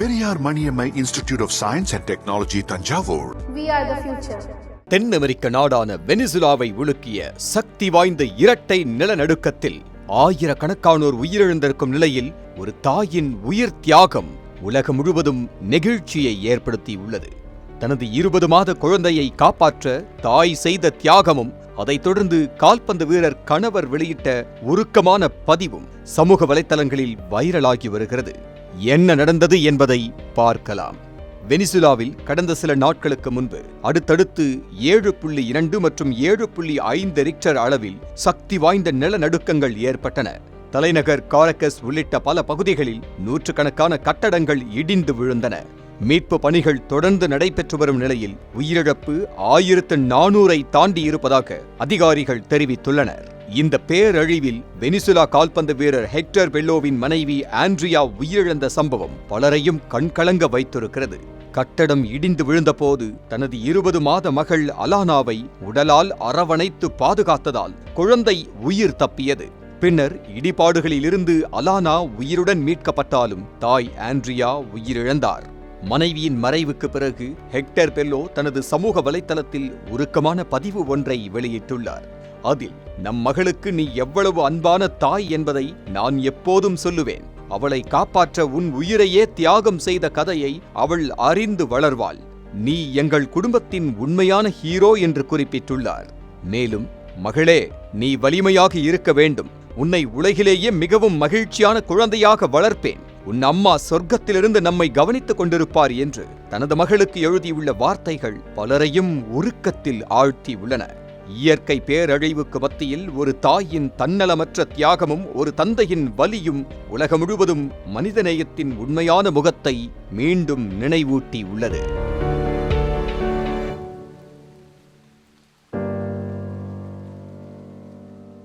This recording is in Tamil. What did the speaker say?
Periyar Maniammai institute of science and technology, Thanjavur. We are the future. தென் அமெரிக்க நாடான வெனிசுலாவை உலுக்கிய சக்தி வாய்ந்த இரட்டை நிலநடுக்கத்தில் ஆயிரக்கணக்கானோர் உயிரிழந்திருக்கும் நிலையில் ஒரு தாயின் உயிர் தியாகம் உலகம் முழுவதும் நெகிழ்ச்சியை ஏற்படுத்தியுள்ளது. தனது 20 மாத குழந்தையை காப்பாற்ற தாய் செய்த தியாகமும், அதைத் தொடர்ந்து கால்பந்து வீரர் கணவர் வெளியிட்ட உருக்கமான பதிவும் சமூக வலைத்தளங்களில் வைரலாகி வருகிறது. என்ன நடந்தது என்பதை பார்க்கலாம். வெனிசுலாவில் கடந்த சில நாட்களுக்கு முன்பு அடுத்தடுத்து 7.2 மற்றும் 7.5 ரிக்டர் அளவில் சக்தி வாய்ந்த நிலநடுக்கங்கள் ஏற்பட்டன. தலைநகர் காரகஸ் உள்ளிட்ட பல பகுதிகளில் நூற்றுக்கணக்கான கட்டடங்கள் இடிந்து விழுந்தன. மீட்பு பணிகள் தொடர்ந்து நடைபெற்று வரும் நிலையில் உயிரிழப்பு 1400ஐ தாண்டி இருப்பதாக அதிகாரிகள் தெரிவித்துள்ளனர். இந்த பேரழிவில் வெனிசுலா கால்பந்து வீரர் ஹெக்டர் பெல்லோவின் மனைவி ஆண்ட்ரியா உயிரிழந்த சம்பவம் பலரையும் கண்கலங்க வைத்திருக்கிறது. கட்டடம் இடிந்து விழுந்தபோது தனது 20 மாத மகள் அலானாவை உடலால் அரவணைத்து பாதுகாத்ததால் குழந்தை உயிர் தப்பியது. பின்னர் இடிபாடுகளிலிருந்து அலானா உயிருடன் மீட்கப்பட்டாலும் தாய் ஆண்ட்ரியா உயிரிழந்தார். மனைவியின் மறைவுக்கு பிறகு ஹெக்டர் பெல்லோ தனது சமூக வலைத்தளத்தில் உருக்கமான பதிவு ஒன்றை வெளியிட்டுள்ளார். அதில், நம் மகளுக்கு நீ எவ்வளவு அன்பான தாய் என்பதை நான் எப்போதும் சொல்லுவேன். அவளை காப்பாற்ற உன் உயிரையே தியாகம் செய்த கதையை அவள் அறிந்து வளர்வாள். நீ எங்கள் குடும்பத்தின் உண்மையான ஹீரோ என்று குறிப்பிட்டுள்ளார். மேலும், மகளே, நீ வலிமையாக இருக்க வேண்டும். உன்னை உலகிலேயே மிகவும் மகிழ்ச்சியான குழந்தையாக வளர்ப்பேன். உன் அம்மா சொர்க்கத்திலிருந்து நம்மை கவனித்துக் கொண்டிருப்பார் என்று தனது மகளுக்கு எழுதியுள்ள வார்த்தைகள் பலரையும் உருக்கத்தில் ஆழ்த்தி உள்ளன. இயற்கை பேரழிவுக்கு மத்தியில் ஒரு தாயின் தன்னலமற்ற தியாகமும் ஒரு தந்தையின் வலியும் உலகம் முழுவதும் மனிதநேயத்தின் உண்மையான முகத்தை மீண்டும் நினைவூட்டி உள்ளது.